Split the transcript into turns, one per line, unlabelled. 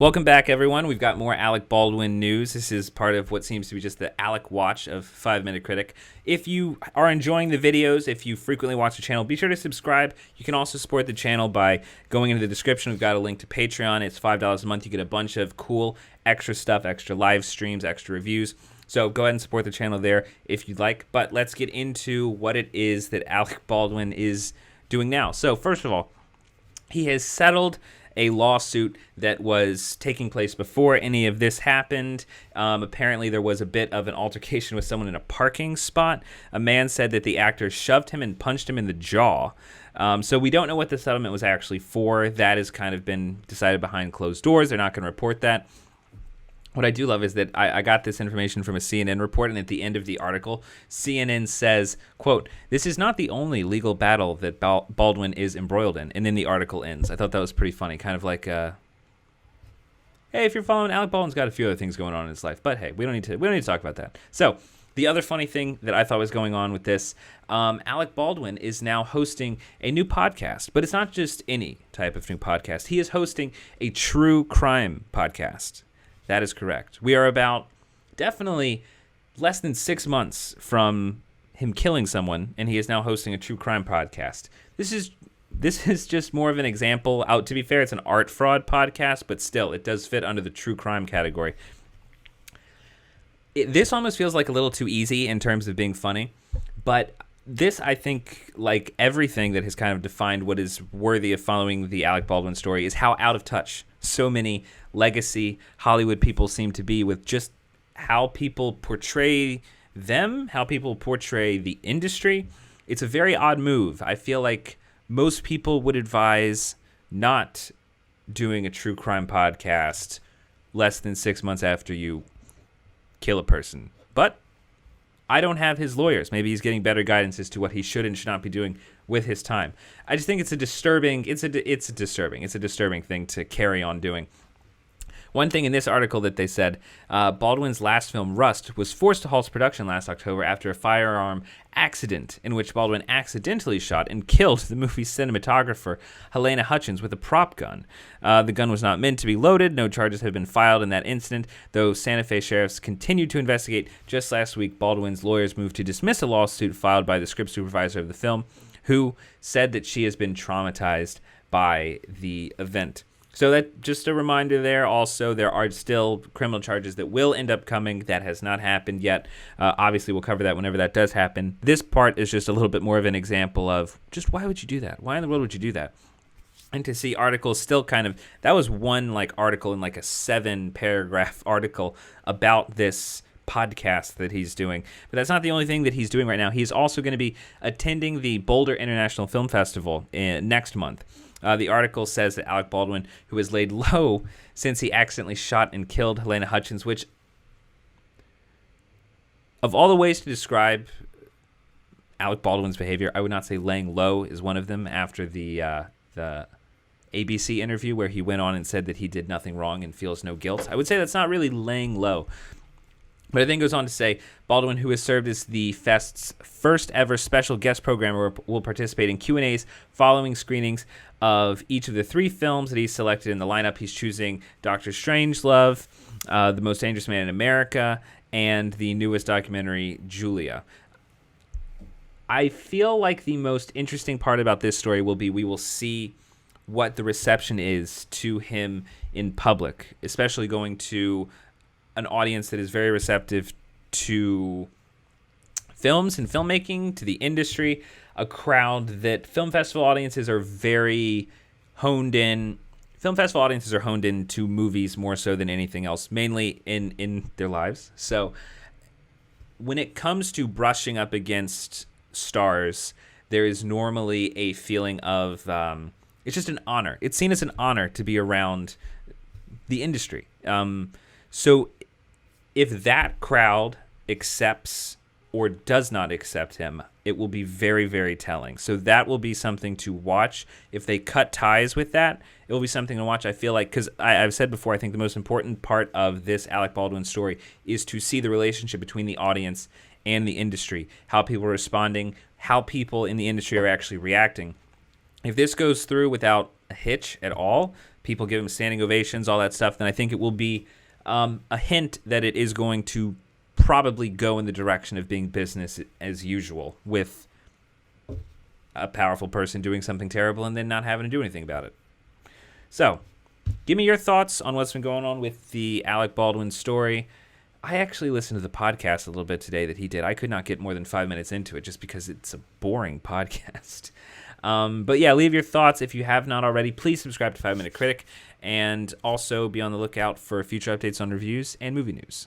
Welcome back, everyone. We've got more Alec Baldwin news. This is part of what seems to be just the Alec Watch of 5 Minute Critic. If you are enjoying the videos, if you frequently watch the channel, be sure to subscribe. You can also support the channel by going into the description. We've got a link to Patreon. It's $5 a month. You get a bunch of cool extra stuff, extra live streams, extra reviews. So go ahead and support the channel there if you'd like. But let's get into what it is that Alec Baldwin is doing now. So first of all, he has settled a lawsuit that was taking place before any of this happened. Apparently, there was a bit of an altercation with someone in a parking spot. A man said that the actor shoved him and punched him in the jaw. So we don't know what the settlement was actually for. That has kind of been decided behind closed doors. They're not going to report that. What I do love is that I got this information from a CNN report, and at the end of the article, CNN says, quote, "This is not the only legal battle that Baldwin is embroiled in," and then the article ends. I thought that was pretty funny, kind of like, hey, if you're following, Alec Baldwin's got a few other things going on in his life, but hey, we don't need to talk about that. So the other funny thing that I thought was going on with this, Alec Baldwin is now hosting a new podcast, but it's not just any type of new podcast. He is hosting a true crime podcast. That is correct. We are about definitely less than 6 months from him killing someone, and he is now hosting a true crime podcast. This is just more of an example. To be fair, it's an art fraud podcast, but still, it does fit under the true crime category. This almost feels like a little too easy in terms of being funny, but this, I think, like everything that has kind of defined what is worthy of following the Alec Baldwin story, is how out of touch so many legacy Hollywood people seem to be with just how people portray them, how people portray the industry. It's a very odd move. I feel like most people would advise not doing a true crime podcast less than 6 months after you kill a person. But I don't have his lawyers. Maybe he's getting better guidance as to what he should and should not be doing with his time. I just think it's a disturbing thing to carry on doing. One thing in this article that they said, Baldwin's last film, Rust, was forced to halt production last October after a firearm accident in which Baldwin accidentally shot and killed the movie's cinematographer, Helena Hutchins, with a prop gun. The gun was not meant to be loaded. No charges have been filed in that incident, though Santa Fe sheriffs continued to investigate. Just last week, Baldwin's lawyers moved to dismiss a lawsuit filed by the script supervisor of the film, who said that she has been traumatized by the event. So that just a reminder there. Also, there are still criminal charges that will end up coming. That has not happened yet. Obviously, we'll cover that whenever that does happen. This part is just a little bit more of an example of just why would you do that? Why in the world would you do that? And to see articles still kind of, that was one like article in like a 7-paragraph article about this podcast that he's doing. But that's not the only thing that he's doing right now. He's also going to be attending the Boulder International Film Festival next month. The article says that Alec Baldwin, who has laid low since he accidentally shot and killed Helena Hutchins, which, of all the ways to describe Alec Baldwin's behavior, I would not say laying low is one of them. After the ABC interview where he went on and said that he did nothing wrong and feels no guilt, I would say that's not really laying low. But it then goes on to say, Baldwin, who has served as the Fest's first ever special guest programmer, will participate in Q&As following screenings of each of the 3 films that he's selected in the lineup. He's choosing Dr. Strangelove, The Most Dangerous Man in America, and the newest documentary, Julia. I feel like the most interesting part about this story will be we will see what the reception is to him in public, especially going to an audience that is very receptive to films and filmmaking, to the industry, a crowd that film festival audiences are very honed in. Film festival audiences are honed in to movies more so than anything else, mainly in their lives. So when it comes to brushing up against stars, there is normally a feeling of it's just an honor. It's seen as an honor to be around the industry. So if that crowd accepts or does not accept him, it will be very, very telling. So that will be something to watch. If they cut ties with that, it will be something to watch. I feel like, because I've said before, I think the most important part of this Alec Baldwin story is to see the relationship between the audience and the industry, how people are responding, how people in the industry are actually reacting. If this goes through without a hitch at all, people give him standing ovations, all that stuff, then I think it will be a hint that it is going to probably go in the direction of being business as usual, with a powerful person doing something terrible and then not having to do anything about it. So, give me your thoughts on what's been going on with the Alec Baldwin story. I actually listened to the podcast a little bit today that he did. I could not get more than 5 minutes into it just because it's a boring podcast. But yeah, leave your thoughts. If you have not already, please subscribe to 5 Minute Critic, and also be on the lookout for future updates on reviews and movie news.